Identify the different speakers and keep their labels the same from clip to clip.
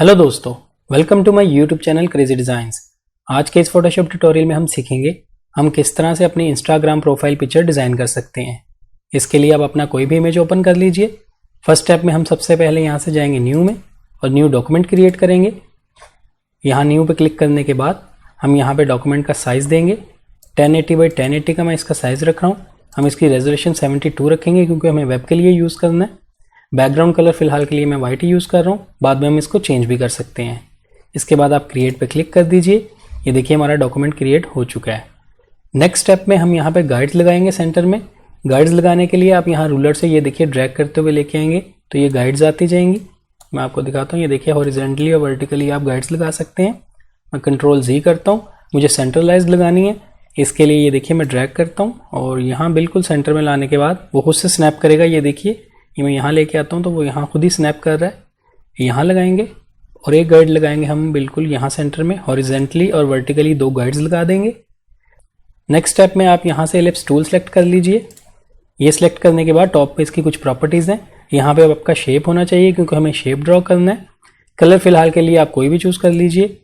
Speaker 1: Hello दोस्तों, welcome to my YouTube channel crazy designs. आज के इस फोटोशॉप ट्यूटोरियल में हम सीखेंगे हम किस तरह से अपनी इंस्टाग्राम प्रोफाइल पिक्चर डिज़ाइन कर सकते हैं। इसके लिए आप अपना कोई भी इमेज ओपन कर लीजिए। फर्स्ट स्टेप में हम सबसे पहले यहाँ से जाएंगे न्यू में और न्यू डॉक्यूमेंट क्रिएट करेंगे। यहाँ न्यू पे क्लिक करने के बाद हम यहाँ पे डॉक्यूमेंट का साइज़ देंगे 1080 बाई 1080 का मैं इसका साइज़ रख रहा हूँ। हम इसकी रेजोल्यूशन 72 रखेंगे क्योंकि हमें वेब के लिए यूज़ करना है। बैकग्राउंड कलर फिलहाल के लिए मैं वाइट ही यूज़ कर रहा हूँ, बाद में हम इसको चेंज भी कर सकते हैं। इसके बाद आप क्रिएट पे क्लिक कर दीजिए। ये देखिए हमारा डॉक्यूमेंट क्रिएट हो चुका है। नेक्स्ट स्टेप में हम यहाँ पे गाइड्स लगाएंगे सेंटर में। गाइड्स लगाने के लिए आप यहाँ रूलर से ये देखिए ड्रैग करते हुए लेके आएंगे तो ये गाइड्स आती जाएंगी। मैं आपको दिखाता हूँ, ये देखिए हॉरिजॉन्टली और वर्टिकली आप गाइड्स लगा सकते हैं। मैं कंट्रोल Z करता हूँ, मुझे सेंट्रलाइज्ड लगानी है। इसके लिए ये देखिए मैं ड्रैग करता हूँ और यहाँ बिल्कुल सेंटर में लाने के बाद वो खुद से स्नैप करेगा। ये देखिए ये मैं यहाँ लेके आता हूँ तो वो यहाँ खुद ही स्नैप कर रहा है। यहाँ लगाएंगे और एक गाइड लगाएंगे हम बिल्कुल यहाँ सेंटर में, हॉरिजॉन्टली और वर्टिकली दो गाइड्स लगा देंगे। नेक्स्ट स्टेप में आप यहाँ से एलिप्स टूल सेलेक्ट कर लीजिए। ये सिलेक्ट करने के बाद टॉप पे इसकी कुछ प्रॉपर्टीज़ हैं। यहाँ पे आपका शेप होना चाहिए क्योंकि हमें शेप ड्रॉ करना है। कलर फिलहाल के लिए आप कोई भी चूज़ कर लीजिए,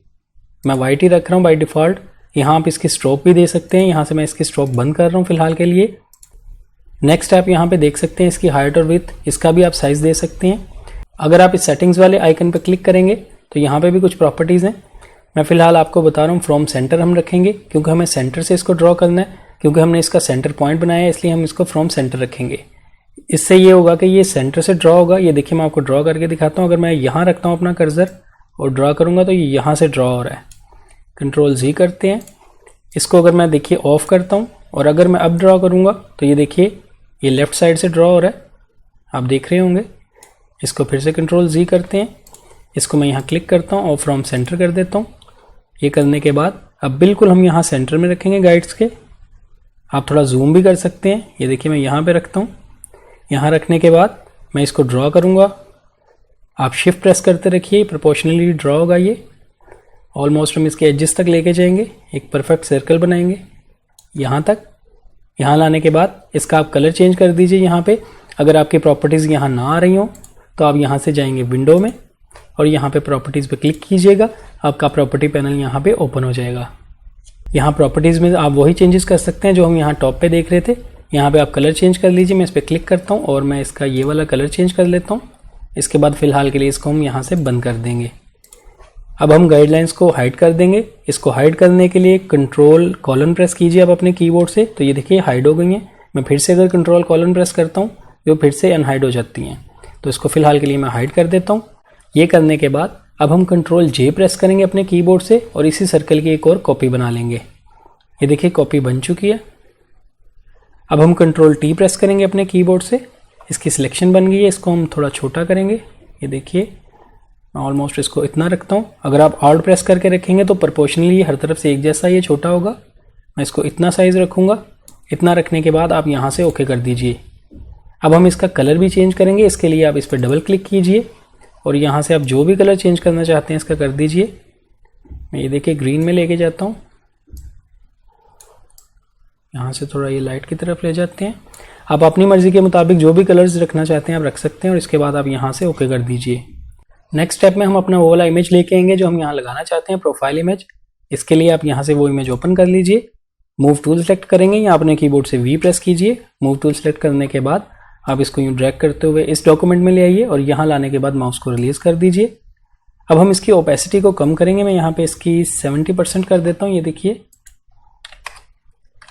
Speaker 1: मैं वाइट ही रख रहा हूँ बाई डिफ़ॉल्ट। यहाँ आप इसकी स्ट्रोक भी दे सकते हैं, यहाँ से मैं इसकी स्ट्रोक बंद कर रहा हूँ फिलहाल के लिए। नेक्स्ट आप यहाँ पे देख सकते हैं इसकी हाइट और विड्थ, इसका भी आप साइज़ दे सकते हैं। अगर आप इस सेटिंग्स वाले आइकन पर क्लिक करेंगे तो यहाँ पे भी कुछ प्रॉपर्टीज़ हैं। मैं फिलहाल आपको बता रहा हूँ फ्रॉम सेंटर हम रखेंगे क्योंकि हमें सेंटर से इसको ड्रॉ करना है। क्योंकि हमने इसका सेंटर पॉइंट बनाया है इसलिए हम इसको फ्रॉम सेंटर रखेंगे। इससे ये होगा कि ये सेंटर से ड्रॉ होगा। ये देखिए मैं आपको ड्रॉ करके दिखाता हूँ। अगर मैं यहाँ रखता हूँ अपना कर्सर और ड्रॉ करूँगा तो ये यहाँ से ड्रॉ हो रहा है। कंट्रोल Z करते हैं। इसको अगर मैं देखिए ऑफ करता हूँ और अगर मैं अब ड्रॉ करूँगा तो ये देखिए ये लेफ्ट साइड से ड्रॉ हो रहा है, आप देख रहे होंगे। इसको फिर से कंट्रोल Z करते हैं। इसको मैं यहाँ क्लिक करता हूँ और फ्रॉम सेंटर कर देता हूँ। ये करने के बाद अब बिल्कुल हम यहाँ सेंटर में रखेंगे गाइड्स के। आप थोड़ा जूम भी कर सकते हैं। ये देखिए मैं यहाँ पे रखता हूँ। यहाँ रखने के बाद मैं इसको ड्रॉ करूँगा। आप शिफ्ट प्रेस करते रखिए, प्रोपोर्शनली ड्रॉ होगा ये। ऑलमोस्ट हम इसके एजेस तक लेके जाएंगे, एक परफेक्ट सर्कल बनाएंगे यहाँ तक। यहाँ लाने के बाद इसका आप कलर चेंज कर दीजिए। यहाँ पे अगर आपकी प्रॉपर्टीज़ यहाँ ना आ रही हो तो आप यहाँ से जाएंगे विंडो में और यहाँ पे प्रॉपर्टीज़ पे क्लिक कीजिएगा। आपका प्रॉपर्टी पैनल यहाँ पे ओपन हो जाएगा। यहाँ प्रॉपर्टीज़ में आप वही चेंजेस कर सकते हैं जो हम यहाँ टॉप पे देख रहे थे। यहाँ पे आप कलर चेंज कर लीजिए। मैं इस पर क्लिक करता हूँ और मैं इसका ये वाला कलर चेंज कर लेता हूँ। इसके बाद फिलहाल के लिए इसको हम यहाँ से बंद कर देंगे। अब हम गाइडलाइंस को हाइड कर देंगे। इसको हाइड करने के लिए कंट्रोल कॉलन प्रेस कीजिए आप अपने कीबोर्ड से, तो ये देखिए हाइड हो गई हैं। मैं फिर से अगर कंट्रोल कॉलन प्रेस करता हूँ तो फिर से अनहाइड हो जाती हैं। तो इसको फिलहाल के लिए मैं हाइड कर देता हूँ। ये करने के बाद अब हम कंट्रोल J प्रेस करेंगे अपने कीबोर्ड से और इसी सर्कल की एक और कॉपी बना लेंगे। ये देखिए कॉपी बन चुकी है। अब हम कंट्रोल T प्रेस करेंगे अपने कीबोर्ड से, इसकी सिलेक्शन बन गई है। इसको हम थोड़ा छोटा करेंगे। ये देखिए मैं ऑलमोस्ट इसको इतना रखता हूँ। अगर आप ऑल्ट प्रेस करके रखेंगे तो प्रोपोर्शनली हर तरफ से एक जैसा ये छोटा होगा। मैं इसको इतना साइज़ रखूँगा। इतना रखने के बाद आप यहाँ से ओके कर दीजिए। अब हम इसका कलर भी चेंज करेंगे। इसके लिए आप इस पर डबल क्लिक कीजिए और यहाँ से आप जो भी कलर चेंज करना चाहते हैं इसका कर दीजिए। मैं ये देखिए ग्रीन में लेके जाता हूँ। यहाँ से थोड़ा ये लाइट की तरफ ले जाते हैं। आप अपनी मर्ज़ी के मुताबिक जो भी कलर्स रखना चाहते हैं आप रख सकते हैं और इसके बाद आप यहाँ से ओके कर दीजिए। नेक्स्ट स्टेप में हम अपना वो वाला इमेज लेके आएंगे जो हम यहाँ लगाना चाहते हैं, प्रोफाइल इमेज। इसके लिए आप यहाँ से वो इमेज ओपन कर लीजिए। मूव टूल सेलेक्ट करेंगे या अपने कीबोर्ड से V प्रेस कीजिए। मूव टूल सेलेक्ट करने के बाद आप इसको यूँ ड्रैग करते हुए इस डॉक्यूमेंट में ले आइए और यहाँ लाने के बाद माउस को रिलीज़ कर दीजिए। अब हम इसकी ओपेसिटी को कम करेंगे। मैं यहाँ पे इसकी 70% कर देता हूँ। ये देखिए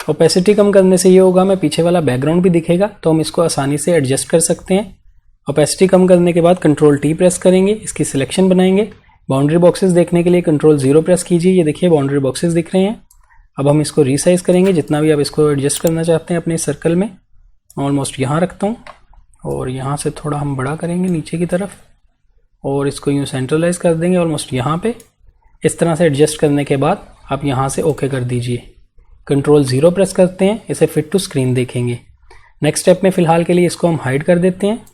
Speaker 1: ओपेसिटी कम करने से ये होगा हमें पीछे वाला बैकग्राउंड भी दिखेगा, तो हम इसको आसानी से एडजस्ट कर सकते हैं। ओपेसिटी कम करने के बाद कंट्रोल T प्रेस करेंगे, इसकी सिलेक्शन बनाएंगे। बाउंड्री बॉक्सेस देखने के लिए कंट्रोल 0 प्रेस कीजिए। ये देखिए बाउंड्री बॉक्सेस दिख रहे हैं। अब हम इसको रीसाइज करेंगे जितना भी आप इसको एडजस्ट करना चाहते हैं अपने सर्कल में। ऑलमोस्ट यहाँ रखता हूँ और यहाँ से थोड़ा हम बड़ा करेंगे नीचे की तरफ और इसको यूँ सेंट्रलाइज कर देंगे ऑलमोस्ट यहाँ पे। इस तरह से एडजस्ट करने के बाद आप यहाँ से ओके कर दीजिए। कंट्रोल 0 प्रेस करते हैं, इसे फिट टू स्क्रीन देखेंगे। नेक्स्ट स्टेप में फ़िलहाल के लिए इसको हम हाइड कर देते हैं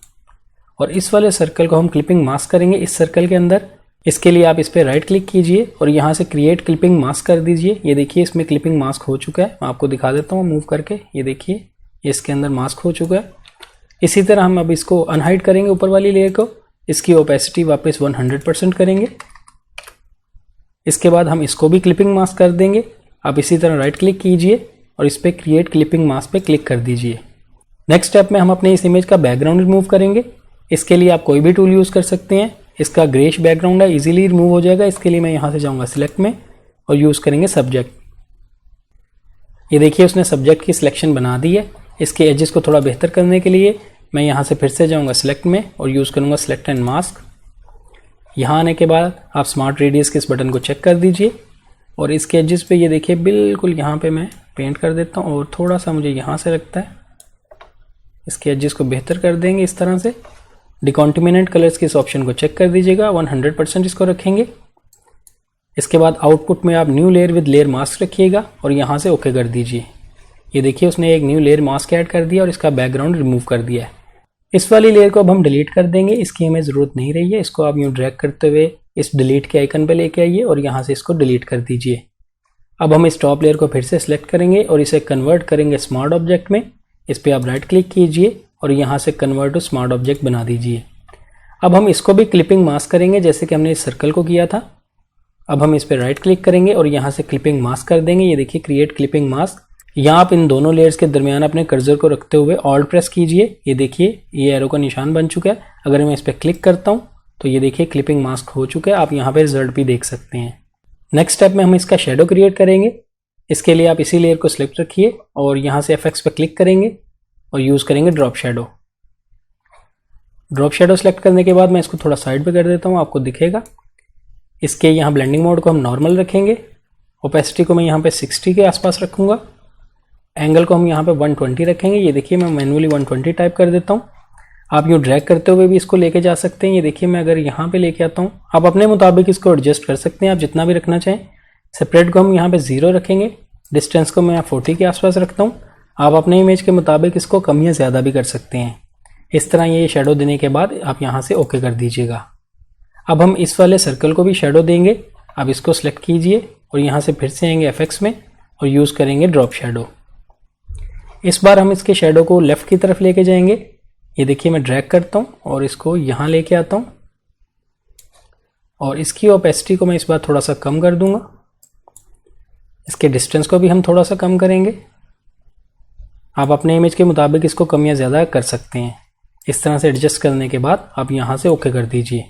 Speaker 1: और इस वाले सर्कल को हम क्लिपिंग मास्क करेंगे इस सर्कल के अंदर। इसके लिए आप इस पर राइट क्लिक कीजिए और यहाँ से क्रिएट क्लिपिंग मास्क कर दीजिए। ये देखिए इसमें क्लिपिंग मास्क हो चुका है। मैं आपको दिखा देता हूँ मूव करके। ये देखिए इसके अंदर मास्क हो चुका है। इसी तरह हम अब इसको अनहाइड करेंगे ऊपर वाली लेयर को इसकी ओपेसिटी वापस 100% करेंगे। इसके बाद हम इसको भी क्लिपिंग मास्क कर देंगे। आप इसी तरह राइट क्लिक कीजिए और इस पर क्रिएट क्लिपिंग मास्क पे क्लिक कर दीजिए। नेक्स्ट स्टेप में हम अपने इस इमेज का बैकग्राउंड रिमूव करेंगे। इसके लिए आप कोई भी टूल यूज़ कर सकते हैं। इसका ग्रेश बैकग्राउंड है, इजीली रिमूव हो जाएगा। इसके लिए मैं यहाँ से जाऊँगा सिलेक्ट में और यूज़ करेंगे सब्जेक्ट। ये देखिए उसने सब्जेक्ट की सिलेक्शन बना दी है। इसके एजेस को थोड़ा बेहतर करने के लिए मैं यहाँ से फिर से जाऊँगा सिलेक्ट में और यूज़ करूँगा सिलेक्ट एंड मास्क। यहाँ आने के बाद आप स्मार्ट रेडियस के इस बटन को चेक कर दीजिए और इसके एजेस पे ये देखिए बिल्कुल यहाँ पे मैं पेंट कर देता हूँ और थोड़ा सा मुझे यहाँ से लगता है इसके एजेस को बेहतर कर देंगे इस तरह से। डिकॉन्टिमिनेंट कलर्स के इस ऑप्शन को चेक कर दीजिएगा, 100% इसको रखेंगे। इसके बाद आउटपुट में आप new layer with layer mask रखिएगा और यहाँ से ओके कर दीजिए। ये देखिए उसने एक न्यू लेयर मास्क ऐड कर दिया और इसका बैकग्राउंड रिमूव कर दिया है। इस वाली लेयर को अब हम डिलीट कर देंगे, इसकी हमें ज़रूरत नहीं रही है। इसको आप यूँ ड्रैग करते हुए इस डिलीट के आइकन पे लेके आइए और यहाँ से इसको डिलीट कर दीजिए। अब हम इस टॉप लेयर को फिर से सिलेक्ट करेंगे और इसे कन्वर्ट करेंगे स्मार्ट ऑब्जेक्ट में। इस पर आप राइट क्लिक कीजिए और यहाँ से कन्वर्ट टू स्मार्ट ऑब्जेक्ट बना दीजिए। अब हम इसको भी क्लिपिंग मास्क करेंगे जैसे कि हमने इस सर्कल को किया था। अब हम इस पर राइट क्लिक करेंगे और यहाँ से क्लिपिंग मास्क कर देंगे। ये देखिए क्रिएट क्लिपिंग मास्क। यहाँ आप इन दोनों लेयर्स के दरमियान अपने कर्सर को रखते हुए ऑल्ट प्रेस कीजिए। ये देखिए ये एरो का निशान बन चुका है। अगर मैं इस पर क्लिक करता हूँ तो ये देखिए क्लिपिंग मास्क हो चुका है। आप यहाँ पे रिजल्ट भी देख सकते हैं। नेक्स्ट स्टेप में हम इसका शेडो क्रिएट करेंगे। इसके लिए आप इसी लेयर को सिलेक्ट रखिए और यहाँ से एफएक्स पे क्लिक करेंगे और यूज़ करेंगे drop shadow. Drop shadow select करने के बाद मैं इसको थोड़ा साइड पे कर देता हूँ, आपको दिखेगा। इसके यहाँ ब्लेंडिंग मोड को हम नॉर्मल रखेंगे। ओपेसिटी को मैं यहाँ पे 60 के आसपास रखूँगा। एंगल को हम यहाँ पे 120 रखेंगे। ये देखिए मैं मैनुअली 120 टाइप कर देता हूँ। आप यूँ ड्रैग करते हुए भी इसको लेके जा सकते हैं। ये देखिए मैं अगर यहाँ पे लेके आता हूँ, आप अपने मुताबिक इसको एडजस्ट कर सकते हैं, आप जितना भी रखना चाहें। सेपरेट को हम यहाँ पे 0 रखेंगे। डिस्टेंस को मैं 40 के आसपास रखता हूँ। आप अपने इमेज के मुताबिक इसको कम या ज़्यादा भी कर सकते हैं। इस तरह ये शेडो देने के बाद आप यहाँ से ओके कर दीजिएगा। अब हम इस वाले सर्कल को भी शेडो देंगे। अब इसको सेलेक्ट कीजिए और यहाँ से फिर से आएंगे एफएक्स में और यूज़ करेंगे ड्रॉप शेडो। इस बार हम इसके शेडो को लेफ़्ट की तरफ लेके जाएंगे। ये देखिए मैं ड्रैग करता हूँ और इसको यहाँ लेके आता हूँ और इसकी ओपेसिटी को मैं इस बार थोड़ा सा कम कर दूंगा। इसके डिस्टेंस को भी हम थोड़ा सा कम करेंगे। आप अपने इमेज के मुताबिक इसको कम या ज़्यादा कर सकते हैं। इस तरह से एडजस्ट करने के बाद आप यहाँ से ओके कर दीजिए।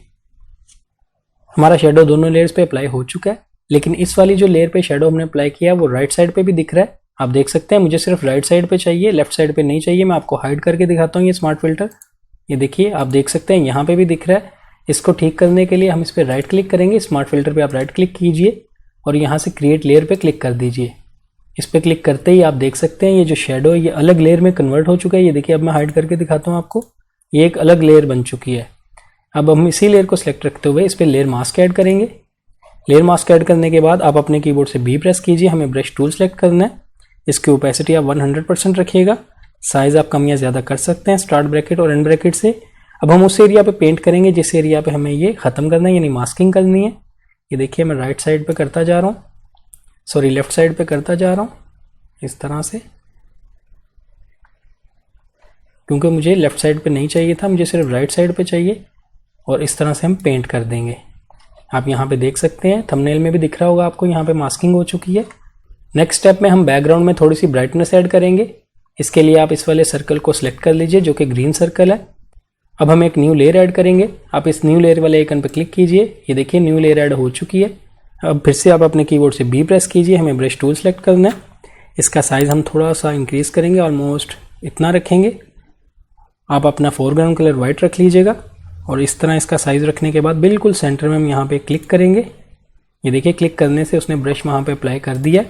Speaker 1: हमारा शेडो दोनों लेयर्स पे अप्लाई हो चुका है, लेकिन इस वाली जो लेयर पे शेडो हमने अप्लाई किया वो राइट साइड पे भी दिख रहा है। आप देख सकते हैं मुझे सिर्फ राइट साइड पे चाहिए, लेफ्ट साइड पे नहीं चाहिए। मैं आपको हाइड करके दिखाता हूँ ये स्मार्ट फिल्टर। ये देखिए आप देख सकते हैं यहाँ पे भी दिख रहा है। इसको ठीक करने के लिए हम इस पर राइट क्लिक करेंगे। स्मार्ट फिल्टर पे आप राइट क्लिक कीजिए और यहाँ से क्रिएट लेयर पे क्लिक कर दीजिए। इस पर क्लिक करते ही आप देख सकते हैं ये जो शेडो है ये अलग लेयर में कन्वर्ट हो चुका है। ये देखिए अब मैं हाइड करके दिखाता हूँ आपको, ये एक अलग लेयर बन चुकी है। अब हम इसी लेयर को सिलेक्ट रखते हुए इस पर लेयर मास्क ऐड करेंगे। लेयर मास्क ऐड करने के बाद आप अपने कीबोर्ड से बी प्रेस कीजिए। हमें ब्रश टूल सेलेक्ट करना है। इसकी ओपेसिटी आप 100% रखिएगा। साइज आप कम या ज़्यादा कर सकते हैं स्टार्ट ब्रैकेट और एंड ब्रैकेट से। अब हम उस एरिया पे पेंट करेंगे जिस एरिया पे हमें ये ख़त्म करना है, यानी मास्किंग करनी है। ये देखिए मैं राइट साइड पे करता जा रहा हूँ, सॉरी लेफ्ट साइड पे करता जा रहा हूँ इस तरह से, क्योंकि मुझे लेफ्ट साइड पे नहीं चाहिए था, मुझे सिर्फ राइट साइड पे चाहिए। और इस तरह से हम पेंट कर देंगे। आप यहाँ पे देख सकते हैं, थंबनेल में भी दिख रहा होगा आपको, यहाँ पे मास्किंग हो चुकी है। नेक्स्ट स्टेप में हम बैकग्राउंड में थोड़ी सी ब्राइटनेस ऐड करेंगे। इसके लिए आप इस वाले सर्कल को सिलेक्ट कर लीजिए जो कि ग्रीन सर्कल है। अब हम एक न्यू लेयर ऐड करेंगे। आप इस न्यू लेयर वाले आइकन पर क्लिक कीजिए। ये देखिए न्यू लेयर ऐड हो चुकी है। अब फिर से आप अपने कीबोर्ड से बी प्रेस कीजिए। हमें ब्रश टूल सेलेक्ट करना है। इसका साइज़ हम थोड़ा सा इंक्रीज करेंगे, ऑलमोस्ट इतना रखेंगे। आप अपना फोरग्राउंड कलर वाइट रख लीजिएगा और इस तरह इसका साइज़ रखने के बाद बिल्कुल सेंटर में हम यहाँ पे क्लिक करेंगे। ये देखिए क्लिक करने से उसने ब्रश वहाँ पे अप्लाई कर दिया।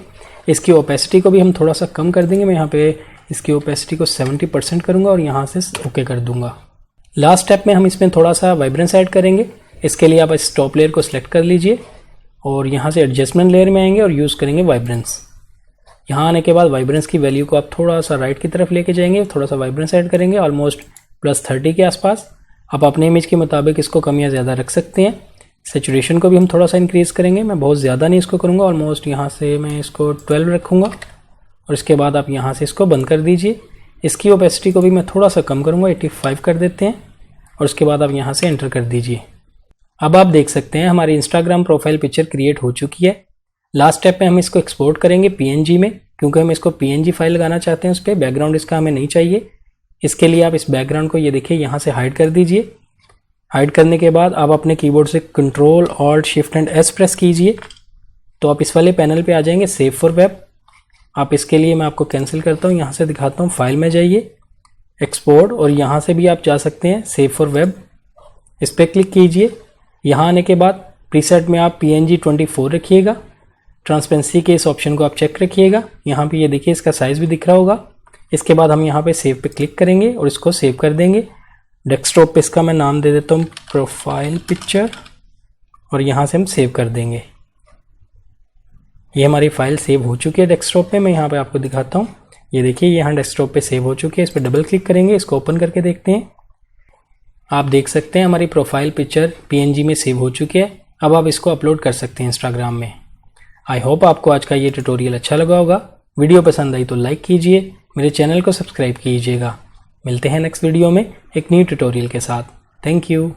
Speaker 1: इसकी ओपेसिटी को भी हम थोड़ा सा कम कर देंगे। मैं यहाँ पे इसकी ओपेसिटी को 70% करूँगा और यहाँ से ओके कर दूँगा। लास्ट स्टेप में हम इसमें थोड़ा सा वाइब्रेंस ऐड करेंगे। इसके लिए आप इस टॉप लेयर को सिलेक्ट कर लीजिए और यहाँ से एडजस्टमेंट लेयर में आएंगे और यूज़ करेंगे वाइब्रेंस। यहाँ आने के बाद वाइब्रेंस की वैल्यू को आप थोड़ा सा राइट की तरफ लेके जाएंगे, थोड़ा सा वाइब्रेंस ऐड करेंगे, ऑलमोस्ट +30 के आसपास। आप अपने इमेज के मुताबिक इसको कम या ज़्यादा रख सकते हैं। सैचुरेशन को भी हम थोड़ा सा इंक्रीज करेंगे। मैं बहुत ज़्यादा नहीं इसको करूँगा, ऑलमोस्ट यहाँ से मैं इसको 12 रखूँगा और इसके बाद आप यहाँ से इसको बंद कर दीजिए। इसकी ओपेसिटी को भी मैं थोड़ा सा कम करूँगा, 85 कर देते हैं और उसके बाद आप यहाँ से एंटर कर दीजिए। अब आप देख सकते हैं हमारी इंस्टाग्राम प्रोफाइल पिक्चर क्रिएट हो चुकी है। लास्ट स्टेप में हम इसको एक्सपोर्ट करेंगे PNG में, क्योंकि हम इसको PNG फाइल लगाना चाहते हैं। उस पर बैकग्राउंड इसका हमें नहीं चाहिए। इसके लिए आप इस बैकग्राउंड को ये देखिए यहाँ से हाइड कर दीजिए। हाइड करने के बाद आप अपने कीबोर्ड से Ctrl Alt Shift and S press कीजिए, तो आप इस वाले पैनल पे आ जाएंगे सेव फॉर वेब। आप इसके लिए मैं आपको कैंसिल करता हूँ, यहाँ से दिखाता हूँ। फाइल में जाइए, एक्सपोर्ट, और यहाँ से भी आप जा सकते हैं सेव फॉर वेब। इस पर क्लिक कीजिए। यहाँ आने के बाद प्रीसेट में आप PNG 24 रखिएगा। ट्रांसपेरेंसी के इस ऑप्शन को आप चेक रखिएगा। यहाँ पे ये देखिए इसका साइज़ भी दिख रहा होगा। इसके बाद हम यहाँ पे सेव पे क्लिक करेंगे और इसको सेव कर देंगे। डेस्कटॉप पे इसका मैं नाम दे देता हूँ प्रोफाइल पिक्चर, और यहाँ से हम सेव कर देंगे। ये हमारी फाइल सेव हो चुकी है डेस्कटॉप पे। मैं यहाँ पे आपको दिखाता हूँ। ये देखिए यहाँ डेस्कटॉप पे सेव हो चुकी है। इस पर डबल क्लिक करेंगे, इसको ओपन करके देखते हैं। आप देख सकते हैं हमारी प्रोफाइल पिक्चर PNG में सेव हो चुकी है। अब आप इसको अपलोड कर सकते हैं इंस्टाग्राम में। आई होप आपको आज का ये ट्यूटोरियल अच्छा लगा होगा। वीडियो पसंद आई तो लाइक कीजिए, मेरे चैनल को सब्सक्राइब कीजिएगा। मिलते हैं नेक्स्ट वीडियो में एक न्यू ट्यूटोरियल के साथ। Thank you.